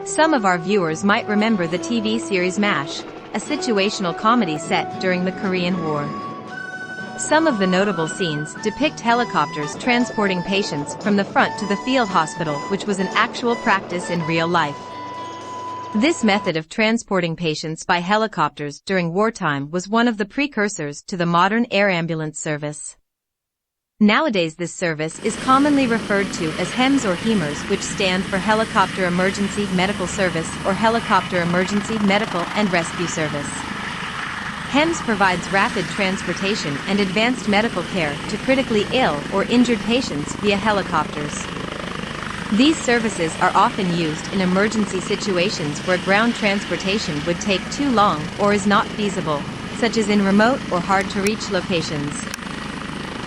Some of our viewers might remember the TV series MASH, a situational comedy set during the Korean War. Some of the notable scenes depict helicopters transporting patients from the front to the field hospital, which was an actual practice in real life. This method of transporting patients by helicopters during wartime was one of the precursors to the modern air ambulance service. Nowadays this service is commonly referred to as HEMS or HEMARS, which stand for Helicopter Emergency Medical Service or Helicopter Emergency Medical and Rescue Service. HEMS provides rapid transportation and advanced medical care to critically ill or injured patients via helicopters. These services are often used in emergency situations where ground transportation would take too long or is not feasible, such as in remote or hard-to-reach locations.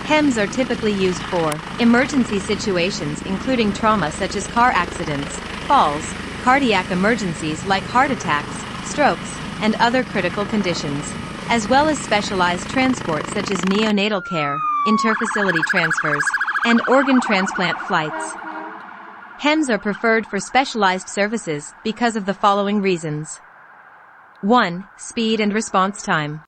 HEMS are typically used for emergency situations including trauma such as car accidents, falls, cardiac emergencies like heart attacks, strokes, and other critical conditions, as well as specialized transport such as neonatal care, interfacility transfers, and organ transplant flights. HEMS are preferred for specialized services because of the following reasons. 1. Speed and response time.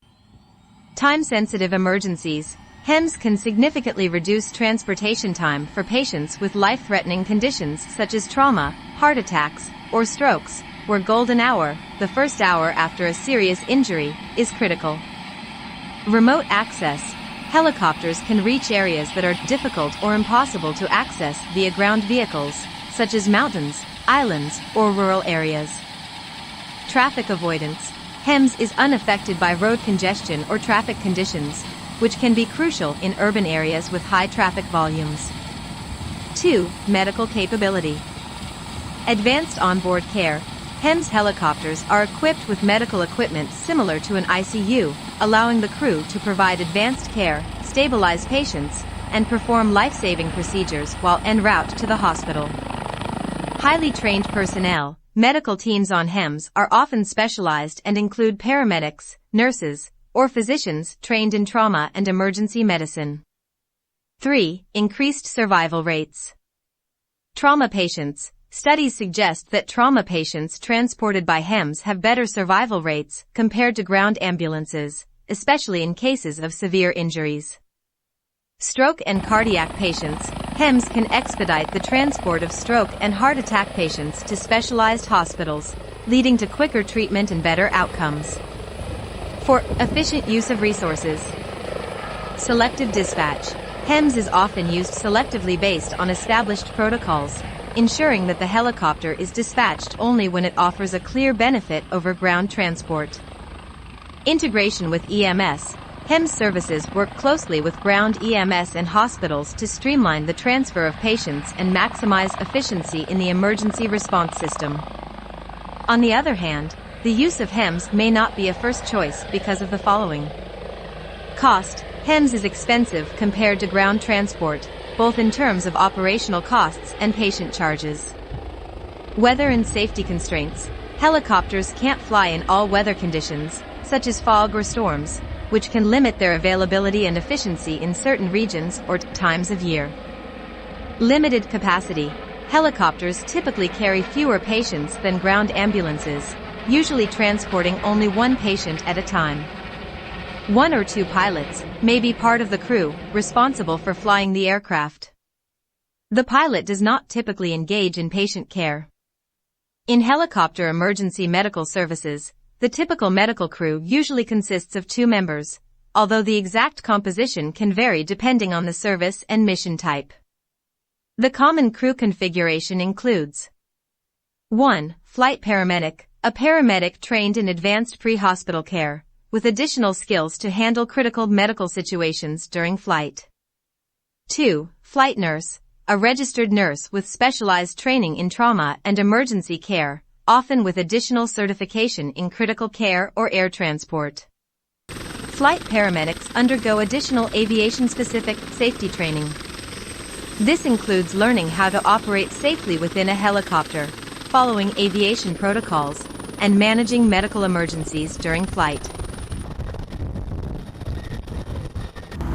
Time-sensitive emergencies. HEMS can significantly reduce transportation time for patients with life-threatening conditions such as trauma, heart attacks, or strokes, where golden hour, the first hour after a serious injury, is critical. Remote access. Helicopters can reach areas that are difficult or impossible to access via ground vehicles, such as mountains, islands, or rural areas. Traffic avoidance. HEMS is unaffected by road congestion or traffic conditions, which can be crucial in urban areas with high traffic volumes. 2. Medical capability. Advanced onboard care. HEMS helicopters are equipped with medical equipment similar to an ICU, allowing the crew to provide advanced care, stabilize patients, and perform life-saving procedures while en route to the hospital. Highly trained personnel. Medical teams on HEMS are often specialized and include paramedics, nurses, or physicians trained in trauma and emergency medicine. 3. Increased survival rates. Trauma patients. Studies suggest that trauma patients transported by HEMS have better survival rates compared to ground ambulances, especially in cases of severe injuries. Stroke and cardiac patients. HEMS can expedite the transport of stroke and heart attack patients to specialized hospitals, leading to quicker treatment and better outcomes. 4. Efficient use of resources. Selective dispatch. HEMS is often used selectively based on established protocols, ensuring that the helicopter is dispatched only when it offers a clear benefit over ground transport. Integration with EMS. HEMS services work closely with ground EMS and hospitals to streamline the transfer of patients and maximize efficiency in the emergency response system. On the other hand, the use of HEMS may not be a first choice because of the following. Cost. HEMS is expensive compared to ground transport, both in terms of operational costs and patient charges. Weather and safety constraints. Helicopters can't fly in all weather conditions, such as fog or storms, which can limit their availability and efficiency in certain regions or times of year. Limited capacity. Helicopters typically carry fewer patients than ground ambulances, usually transporting only one patient at a time. 1 or 2 pilots may be part of the crew responsible for flying the aircraft. The pilot does not typically engage in patient care. In helicopter emergency medical services, the typical medical crew usually consists of 2 members, although the exact composition can vary depending on the service and mission type. The common crew configuration includes 1. Flight paramedic. A paramedic trained in advanced pre-hospital care, with additional skills to handle critical medical situations during flight. 2. Flight nurse. A registered nurse with specialized training in trauma and emergency care, often with additional certification in critical care or air transport. Flight paramedics undergo additional aviation-specific safety training. This includes learning how to operate safely within a helicopter, following aviation protocols, and managing medical emergencies during flight.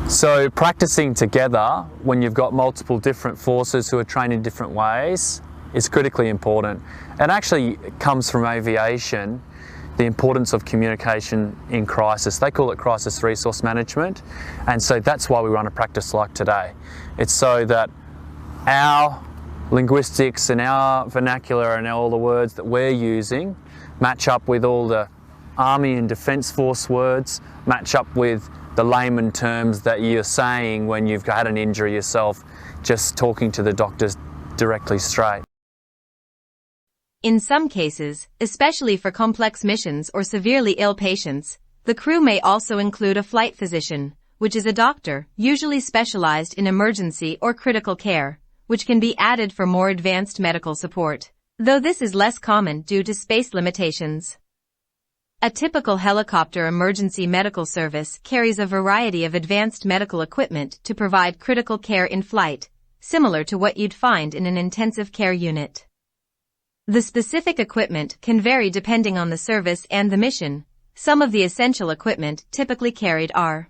So practicing together when you've got multiple different forces who are trained in different ways is critically important. It actually comes from aviation, the importance of communication in crisis. They call it crisis resource management, and so that's why we run a practice like today. It's so that our linguistics and our vernacular and all the words that we're using match up with all the Army and Defence Force words, match up with the layman terms that you're saying when you've had an injury yourself, just talking to the doctors directly straight. In some cases, especially for complex missions or severely ill patients, the crew may also include a flight physician, which is a doctor, usually specialized in emergency or critical care, which can be added for more advanced medical support, though this is less common due to space limitations. A typical helicopter emergency medical service carries a variety of advanced medical equipment to provide critical care in flight, similar to what you'd find in an intensive care unit. The specific equipment can vary depending on the service and the mission. Some of the essential equipment typically carried are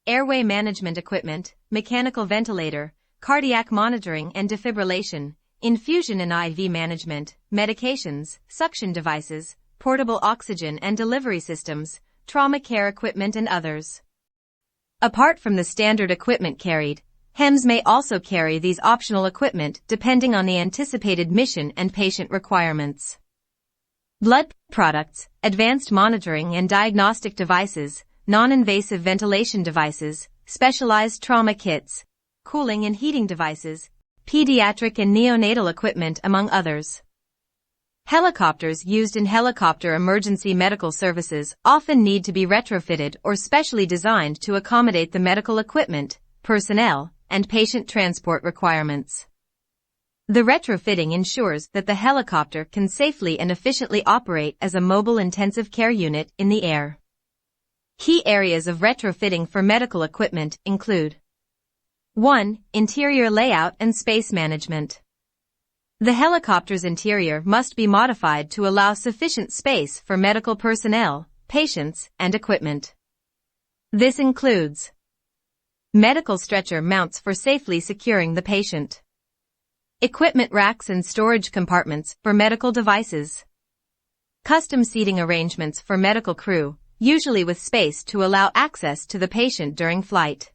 airway management equipment, mechanical ventilator, cardiac monitoring and defibrillation, infusion and IV management, medications, suction devices, portable oxygen and delivery systems, trauma care equipment and others. Apart from the standard equipment carried, HEMS may also carry these optional equipment depending on the anticipated mission and patient requirements. Blood products, advanced monitoring and diagnostic devices, non-invasive ventilation devices, specialized trauma kits, cooling and heating devices, pediatric and neonatal equipment among others. Helicopters used in helicopter emergency medical services often need to be retrofitted or specially designed to accommodate the medical equipment, personnel, and patient transport requirements. The retrofitting ensures that the helicopter can safely and efficiently operate as a mobile intensive care unit in the air. Key areas of retrofitting for medical equipment include 1. Interior layout and space management. The helicopter's interior must be modified to allow sufficient space for medical personnel, patients, and equipment. This includes medical stretcher mounts for safely securing the patient, equipment racks and storage compartments for medical devices, custom seating arrangements for medical crew, usually with space to allow access to the patient during flight.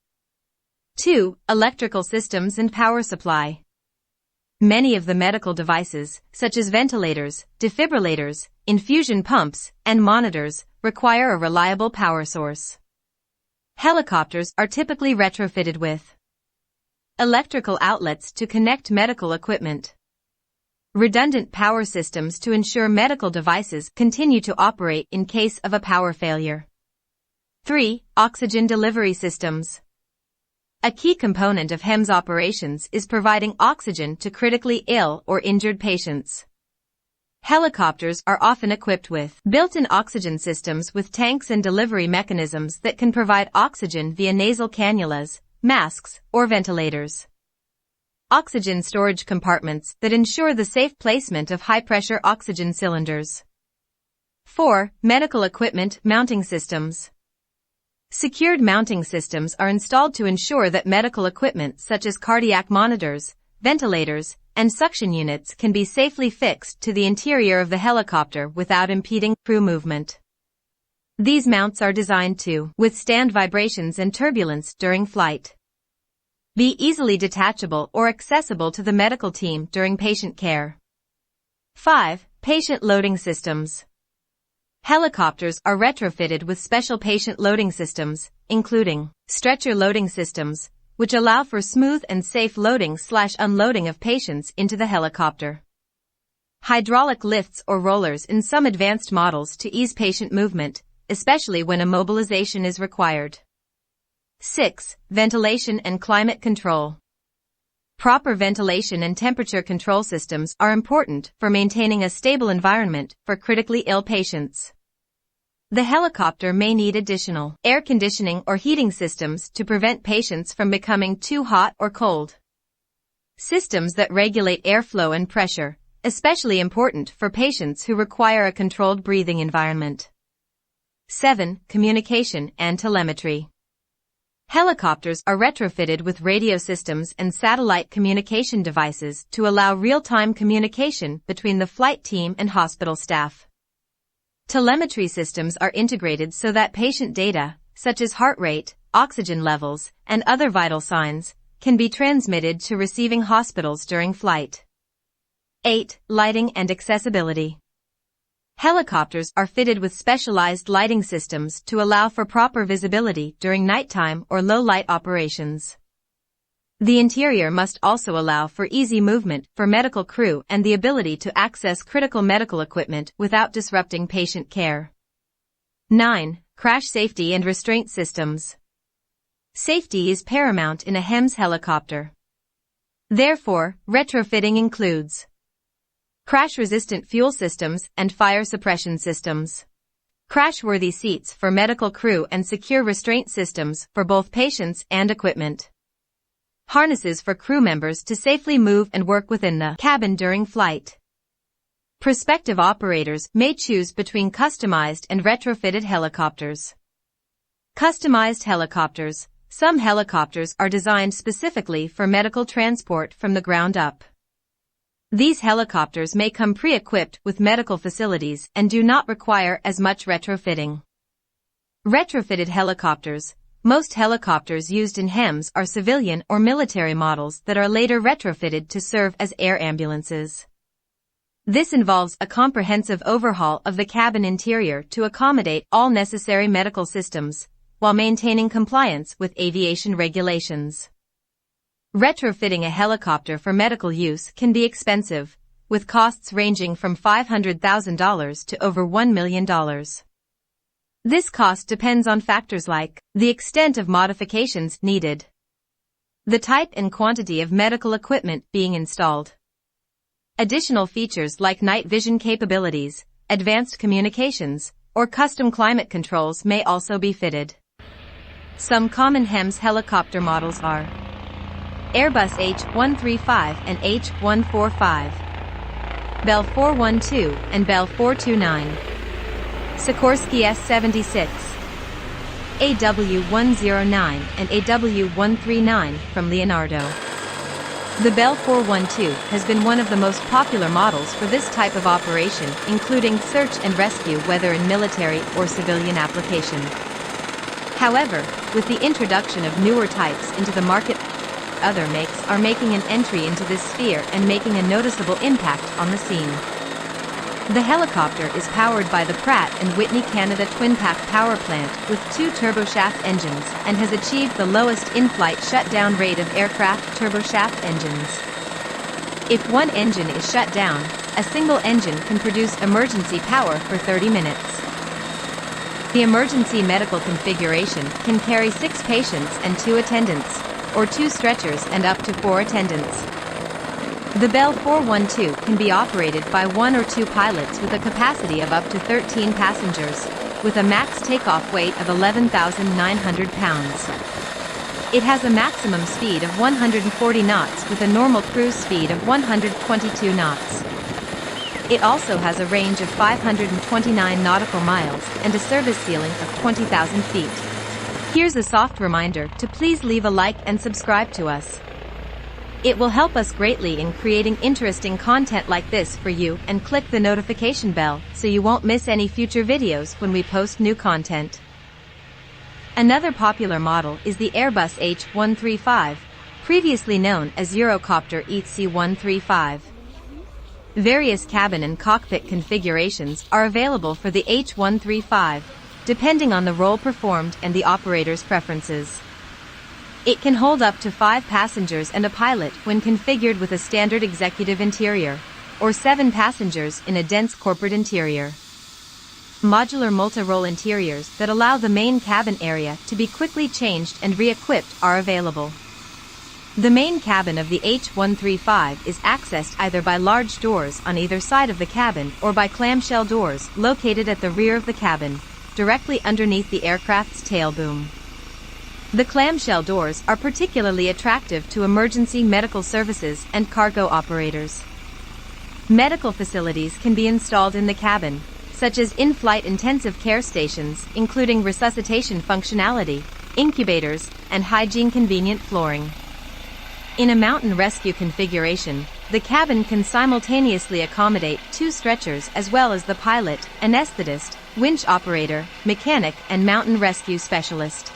2. Electrical systems and power supply. Many of the medical devices, such as ventilators, defibrillators, infusion pumps, and monitors, require a reliable power source. Helicopters are typically retrofitted with electrical outlets to connect medical equipment, redundant power systems to ensure medical devices continue to operate in case of a power failure. 3. Oxygen delivery systems. A key component of HEMS operations is providing oxygen to critically ill or injured patients. Helicopters are often equipped with built-in oxygen systems with tanks and delivery mechanisms that can provide oxygen via nasal cannulas, masks, or ventilators. Oxygen storage compartments that ensure the safe placement of high-pressure oxygen cylinders. 4. Medical equipment mounting systems. Secured mounting systems are installed to ensure that medical equipment such as cardiac monitors, ventilators, and suction units can be safely fixed to the interior of the helicopter without impeding crew movement. These mounts are designed to withstand vibrations and turbulence during flight, be easily detachable or accessible to the medical team during patient care. 5. Patient loading systems. Helicopters are retrofitted with special patient loading systems, including stretcher loading systems, which allow for smooth and safe loading/unloading of patients into the helicopter. Hydraulic lifts or rollers in some advanced models to ease patient movement, especially when immobilization is required. 6. Ventilation and climate control. Proper ventilation and temperature control systems are important for maintaining a stable environment for critically ill patients. The helicopter may need additional air conditioning or heating systems to prevent patients from becoming too hot or cold. Systems that regulate airflow and pressure, especially important for patients who require a controlled breathing environment. 7. Communication and telemetry. Helicopters are retrofitted with radio systems and satellite communication devices to allow real-time communication between the flight team and hospital staff. Telemetry systems are integrated so that patient data, such as heart rate, oxygen levels, and other vital signs, can be transmitted to receiving hospitals during flight. 8. Lighting and accessibility. Helicopters are fitted with specialized lighting systems to allow for proper visibility during nighttime or low-light operations. The interior must also allow for easy movement for medical crew and the ability to access critical medical equipment without disrupting patient care. 9. Crash safety and restraint systems. Safety is paramount in a HEMS helicopter. Therefore, retrofitting includes crash-resistant fuel systems and fire suppression systems, crash-worthy seats for medical crew and secure restraint systems for both patients and equipment, harnesses for crew members to safely move and work within the cabin during flight. Prospective operators may choose between customized and retrofitted helicopters. Customized helicopters. Some helicopters are designed specifically for medical transport from the ground up. These helicopters may come pre-equipped with medical facilities and do not require as much retrofitting. Retrofitted helicopters. Most helicopters used in HEMS are civilian or military models that are later retrofitted to serve as air ambulances. This involves a comprehensive overhaul of the cabin interior to accommodate all necessary medical systems, while maintaining compliance with aviation regulations. Retrofitting a helicopter for medical use can be expensive, with costs ranging from $500,000 to over $1 million. This cost depends on factors like the extent of modifications needed, the type and quantity of medical equipment being installed. Additional features like night vision capabilities, advanced communications, or custom climate controls may also be fitted. Some common HEMS helicopter models are Airbus H135 and H145, Bell 412 and Bell 429, Sikorsky S-76, AW109 and AW139 from Leonardo. The Bell 412 has been one of the most popular models for this type of operation, including search and rescue whether in military or civilian application. However, with the introduction of newer types into the market, other makes are making an entry into this sphere and making a noticeable impact on the scene. The helicopter is powered by the Pratt & Whitney Canada twin-pack power plant with 2 turboshaft engines and has achieved the lowest in-flight shutdown rate of aircraft turboshaft engines. If one engine is shut down, a single engine can produce emergency power for 30 minutes. The emergency medical configuration can carry 6 patients and 2 attendants, or 2 stretchers and up to 4 attendants. The Bell 412 can be operated by 1 or 2 pilots with a capacity of up to 13 passengers, with a max takeoff weight of 11,900 pounds. It has a maximum speed of 140 knots with a normal cruise speed of 122 knots. It also has a range of 529 nautical miles and a service ceiling of 20,000 feet. Here's a soft reminder to please leave a like and subscribe to us. It will help us greatly in creating interesting content like this for you, and click the notification bell so you won't miss any future videos when we post new content. Another popular model is the Airbus H135, previously known as Eurocopter EC135. Various cabin and cockpit configurations are available for the H135, depending on the role performed and the operator's preferences. It can hold up to 5 passengers and a pilot when configured with a standard executive interior, or 7 passengers in a dense corporate interior. Modular multi-role interiors that allow the main cabin area to be quickly changed and re-equipped are available. The main cabin of the H135 is accessed either by large doors on either side of the cabin or by clamshell doors located at the rear of the cabin, directly underneath the aircraft's tail boom. The clamshell doors are particularly attractive to emergency medical services and cargo operators. Medical facilities can be installed in the cabin, such as in-flight intensive care stations, including resuscitation functionality, incubators, and hygiene-convenient flooring. In a mountain rescue configuration, the cabin can simultaneously accommodate 2 stretchers as well as the pilot, anesthetist, winch operator, mechanic, and mountain rescue specialist.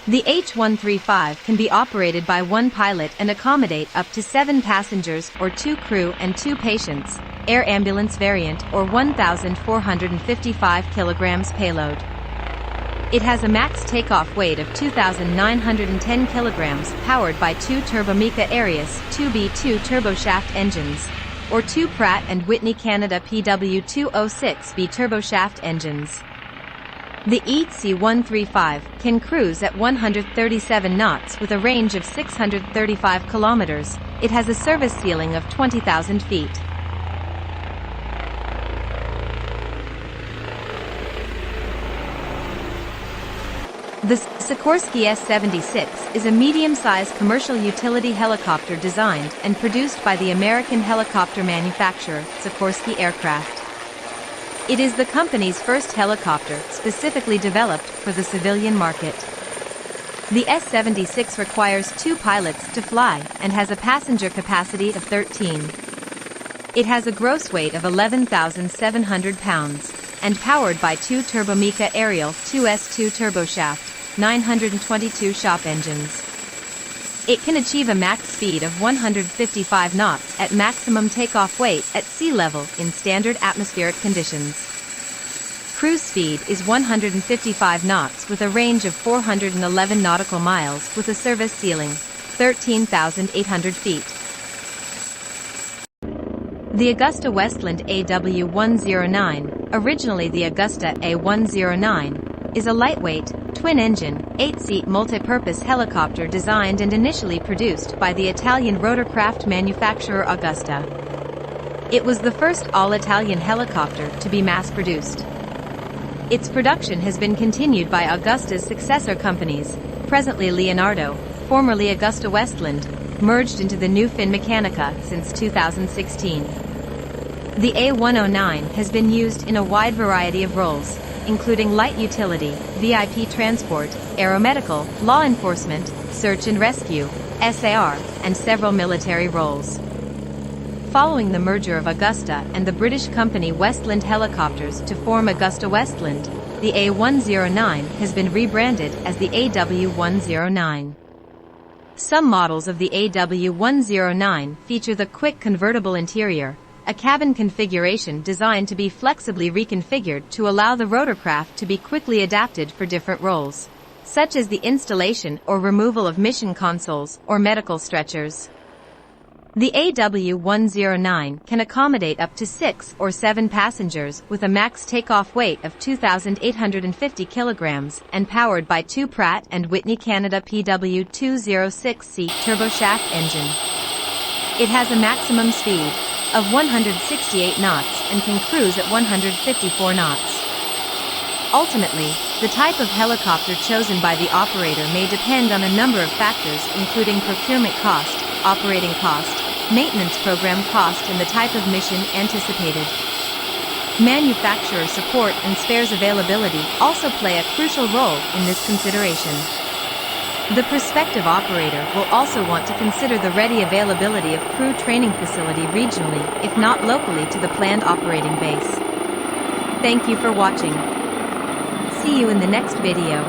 The H-135 can be operated by 1 pilot and accommodate up to 7 passengers or 2 crew and 2 patients, air ambulance variant or 1,455 kilograms payload. It has a max takeoff weight of 2,910 kilograms, powered by 2 Turbomeca Arias 2B2 turboshaft engines, or 2 Pratt & Whitney Canada PW206B turboshaft engines. The EC-135 can cruise at 137 knots with a range of 635 kilometers. It has a service ceiling of 20,000 feet. The Sikorsky S-76 is a medium-sized commercial utility helicopter designed and produced by the American helicopter manufacturer, Sikorsky Aircraft. It is the company's first helicopter specifically developed for the civilian market. The S-76 requires 2 pilots to fly and has a passenger capacity of 13. It has a gross weight of 11,700 pounds and powered by 2 Turbomeca Ariel 2S2 turboshaft, 922 shop engines. It can achieve a max speed of 155 knots at maximum takeoff weight at sea level in standard atmospheric conditions. Cruise speed is 155 knots with a range of 411 nautical miles with a service ceiling, 13,800 feet. The Augusta Westland AW109, originally the Augusta A109, is a lightweight, twin-engine, 8-seat multi-purpose helicopter designed and initially produced by the Italian rotorcraft manufacturer Augusta. It was the first all-Italian helicopter to be mass-produced. Its production has been continued by Augusta's successor companies, presently Leonardo, formerly Augusta Westland, merged into the new Finmeccanica since 2016. The A109 has been used in a wide variety of roles, including light utility, VIP transport, aeromedical, law enforcement, search and rescue, SAR, and several military roles. Following the merger of Augusta and the British company Westland Helicopters to form Augusta Westland, the A109 has been rebranded as the AW109. Some models of the AW109 feature the quick convertible interior, a cabin configuration designed to be flexibly reconfigured to allow the rotorcraft to be quickly adapted for different roles, such as the installation or removal of mission consoles or medical stretchers. The AW109 can accommodate up to 6 or 7 passengers with a max takeoff weight of 2,850 kilograms and powered by 2 Pratt & Whitney Canada PW206C turboshaft engine. It has a maximum speed of 168 knots and can cruise at 154 knots. Ultimately, the type of helicopter chosen by the operator may depend on a number of factors including procurement cost, operating cost, maintenance program cost and the type of mission anticipated. Manufacturer support and spares availability also play a crucial role in this consideration. The prospective operator will also want to consider the ready availability of crew training facility regionally, if not locally to the planned operating base. Thank you for watching. See you in the next video.